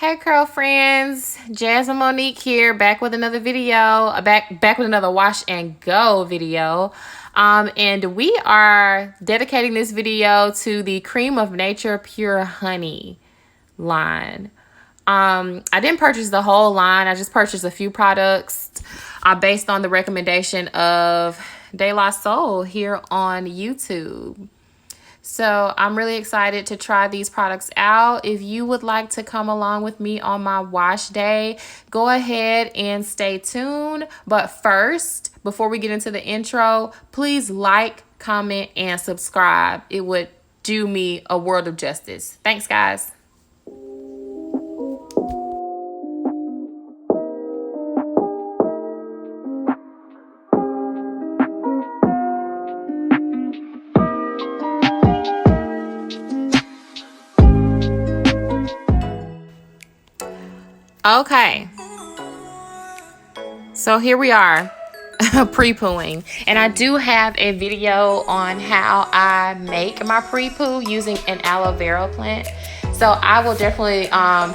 Hey curl friends, Jasmine Monique here, back with another video, back with another wash and go video. And we are dedicating this video to the Cream of Nature Pure Honey line. I didn't purchase the whole line. I just purchased a few products based on the recommendation of De La Soul here on YouTube. So I'm really excited to try these products out. If you would like to come along with me on my wash day, go ahead and stay tuned. But first, before we get into the intro, please like, comment, and subscribe. It would do me a world of justice. Thanks, guys. Okay, so here we are, pre-pooing, and I do have a video on how I make my pre-poo using an aloe vera plant. So I will definitely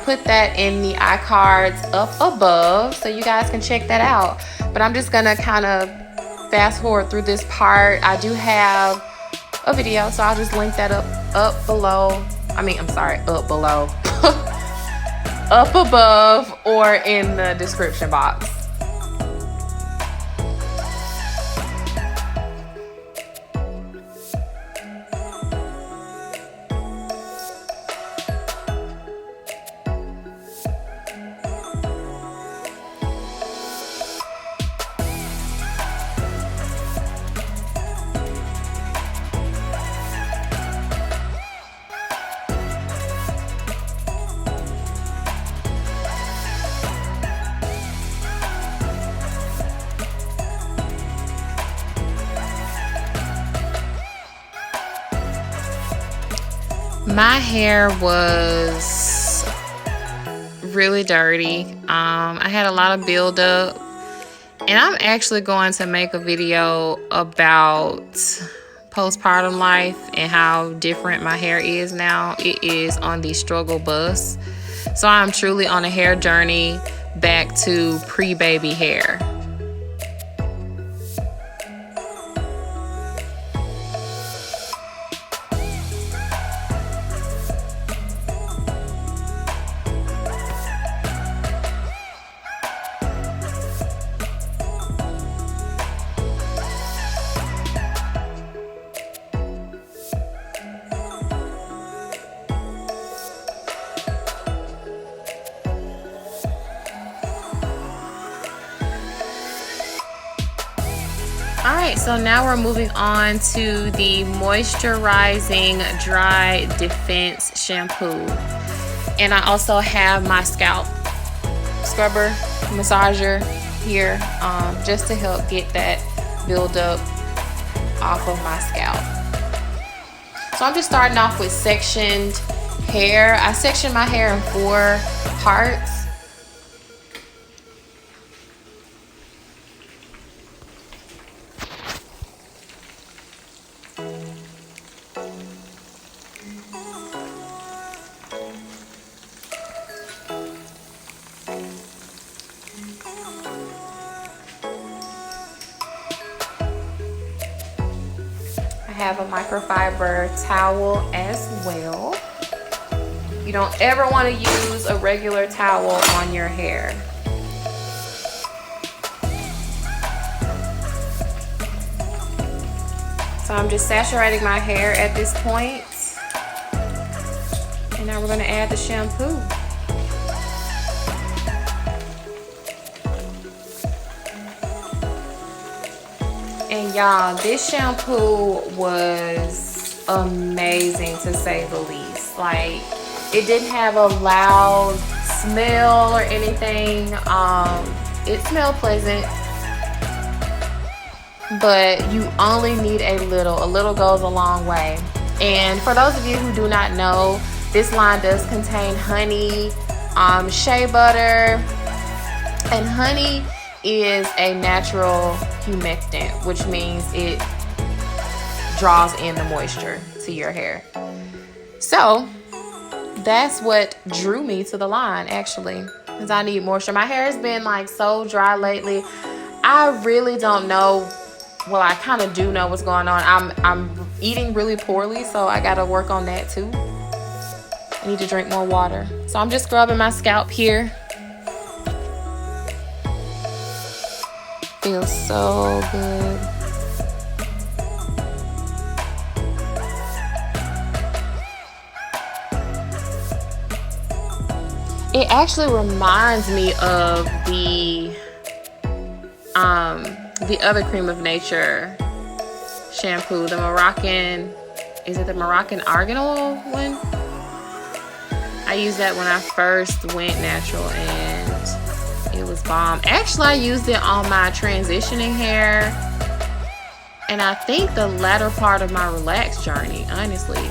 put that in the iCards up above so you guys can check that out. But I'm just gonna kind of fast forward through this part. I do have a video, so I'll just link that up below. Up below. Up above or in the description box. My hair was really dirty. I had a lot of buildup, and I'm actually going to make a video about postpartum life and how different my hair is now. It is on the struggle bus. So I'm truly on a hair journey back to pre-baby hair. Alright, so now we're moving on to the moisturizing dry defense shampoo. And I also have my scalp scrubber massager here just to help get that buildup off of my scalp. So I'm just starting off with sectioned hair. I sectioned my hair in 4 parts. I have a microfiber towel as well. You don't ever want to use a regular towel on your hair. So I'm just saturating my hair at this point. And now we're going to add the shampoo. And y'all, this shampoo was amazing to say the least. Like, it didn't have a loud smell or anything. It smelled pleasant, but you only need a little. A little goes a long way. And for those of you who do not know, this line does contain honey, shea butter, and honey is a natural humectant, which means it draws in the moisture to your hair. So that's what drew me to the line, actually, because I need moisture. My hair has been like so dry lately. I really don't know. Well, I kind of do know what's going on. I'm eating really poorly, so I gotta work on that too. I need to drink more water. So I'm just scrubbing my scalp here. Feels so good. It actually reminds me of the other Cream of Nature shampoo, the Moroccan, is it the Moroccan Argan Oil one? I used that when I first went natural and it was bomb. Actually, I used it on my transitioning hair and I think the latter part of my relaxed journey, honestly.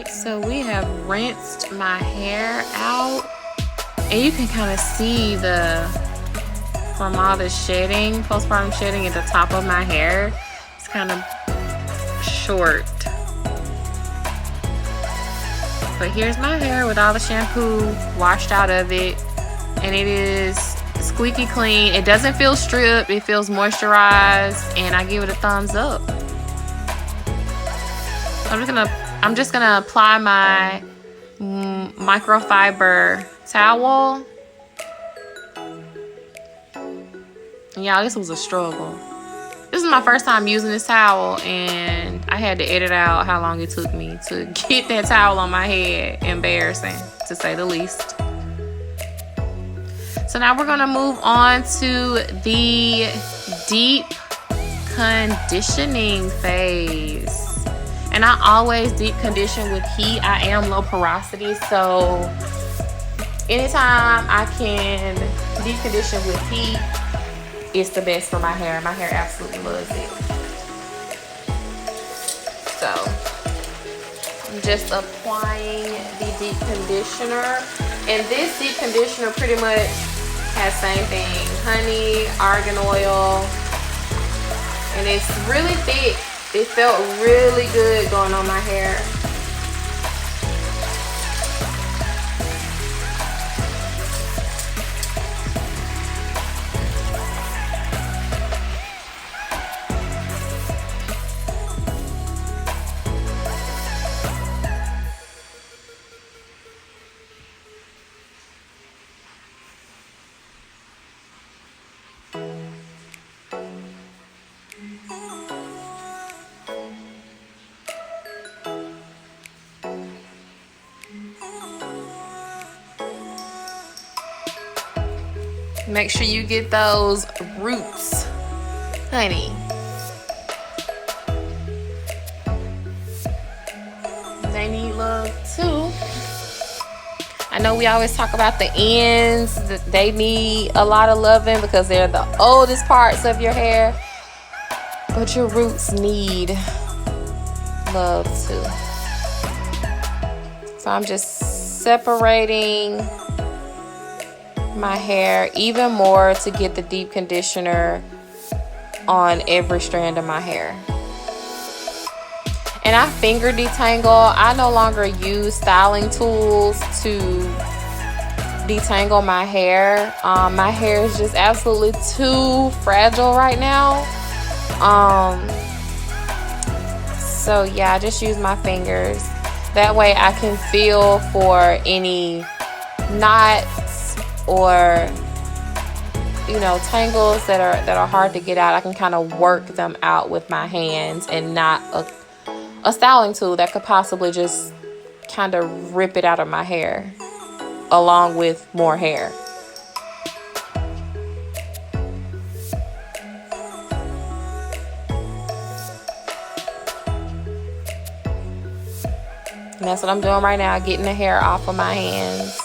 So we have rinsed my hair out and you can kind of see from all the shedding, postpartum shedding at the top of my hair, it's kind of short. But here's my hair with all the shampoo washed out of it, and it is squeaky clean. It doesn't feel stripped, it feels moisturized, and I give it a thumbs up. I'm just gonna apply my microfiber towel. Y'all, this was a struggle. This is my first time using this towel, and I had to edit out how long it took me to get that towel on my head. Embarrassing, to say the least. So now we're gonna move on to the deep conditioning phase. And I always deep condition with heat. I am low porosity, so anytime I can deep condition with heat, it's the best for my hair. My hair absolutely loves it. So I'm just applying the deep conditioner. And this deep conditioner pretty much has same thing. Honey, argan oil, and it's really thick. It felt really good going on my hair. Make sure you get those roots, honey. They need love too. I know we always talk about the ends, that they need a lot of loving because they're the oldest parts of your hair, but your roots need love too. So I'm just separating my hair even more to get the deep conditioner on every strand of my hair. And I finger detangle. I no longer use styling tools to detangle my hair. My hair is just absolutely too fragile right now. So yeah, I just use my fingers. That way I can feel for any knots or, you know, tangles that are hard to get out. I can kind of work them out with my hands and not a styling tool that could possibly just kind of rip it out of my hair along with more hair. And that's what I'm doing right now, getting the hair off of my hands.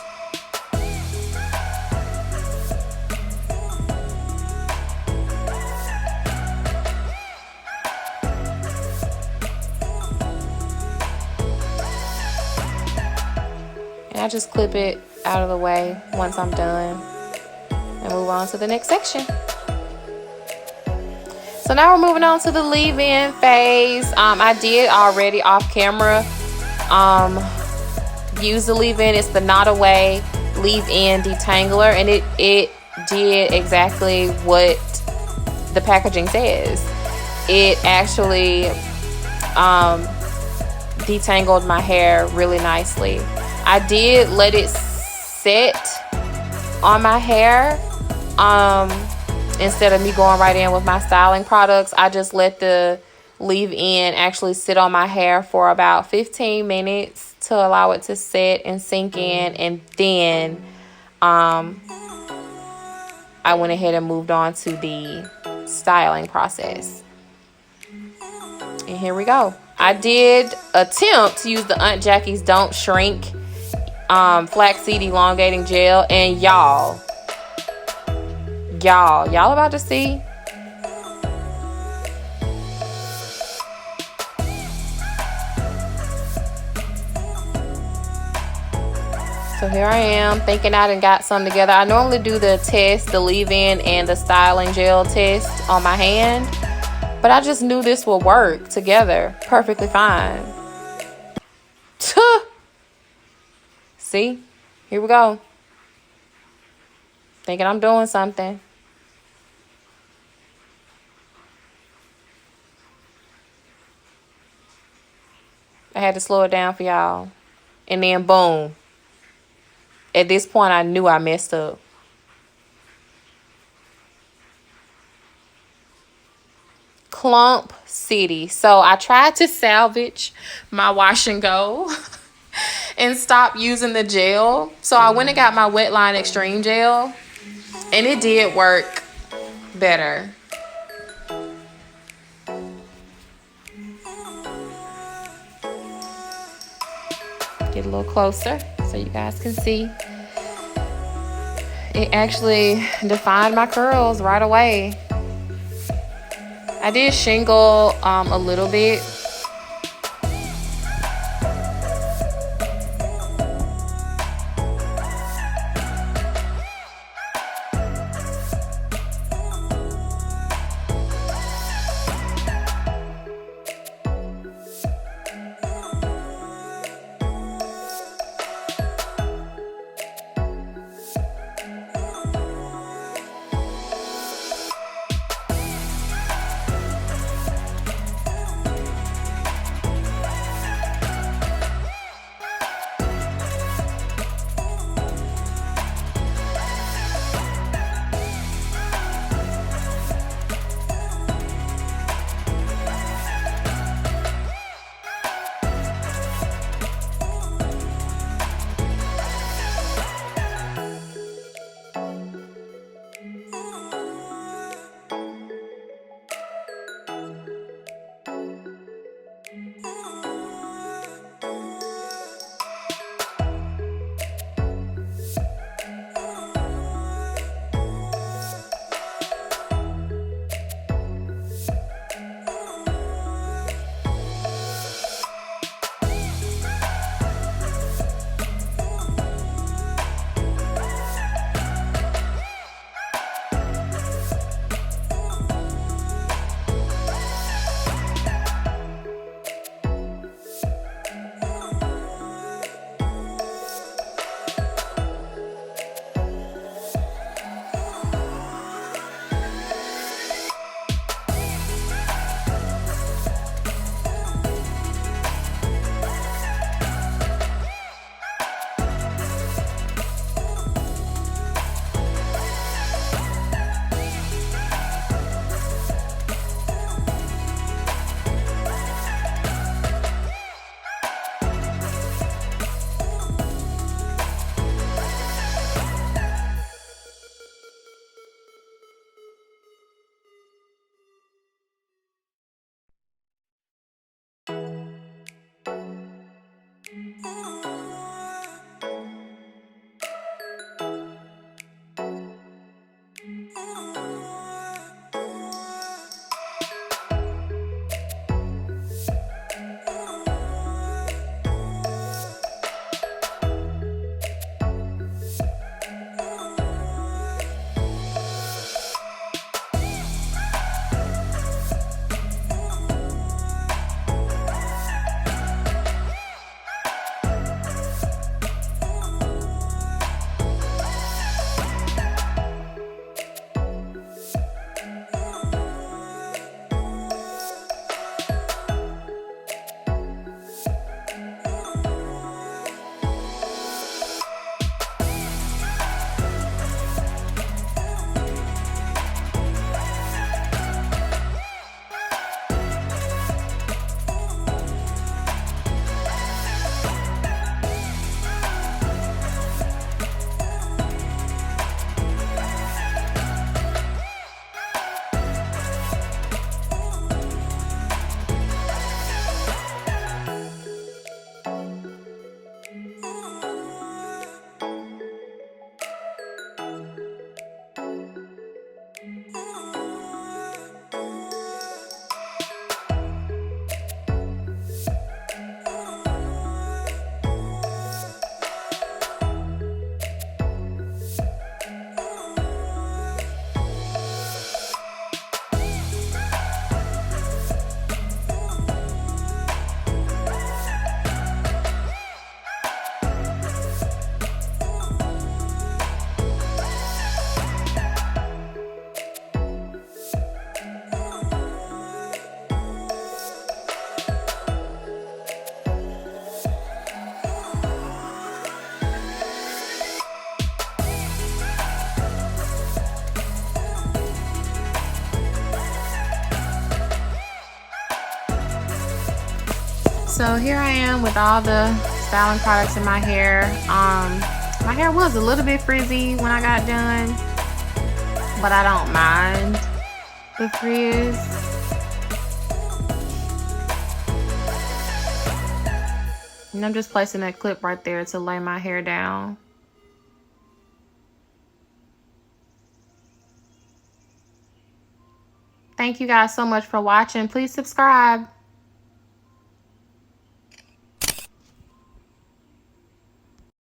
And I just clip it out of the way once I'm done and move on to the next section. So now we're moving on to the leave-in phase. I did already off camera use the leave-in. It's the Not Away leave-in detangler, and it did exactly what the packaging says. It actually detangled my hair really nicely. I did let it set on my hair instead of me going right in with my styling products. I just let the leave-in actually sit on my hair for about 15 minutes to allow it to set and sink in, and then I went ahead and moved on to the styling process. And here we go. I did attempt to use the Aunt Jackie's Don't Shrink flaxseed elongating gel, and y'all about to see. So here I am thinking I done got some together. I normally do the test, the leave-in and the styling gel test on my hand, but I just knew this would work together perfectly fine. See, here we go. Thinking I'm doing something. I had to slow it down for y'all. And then boom. At this point, I knew I messed up. Clump City. So I tried to salvage my wash and go and stop using the gel. So I went and got my Wetline Extreme Gel, and it did work better. Get a little closer so you guys can see. It actually defined my curls right away. I did shingle a little bit. So here I am with all the styling products in my hair. My hair was a little bit frizzy when I got done, but I don't mind the frizz. And I'm just placing that clip right there to lay my hair down. Thank you guys so much for watching. Please subscribe.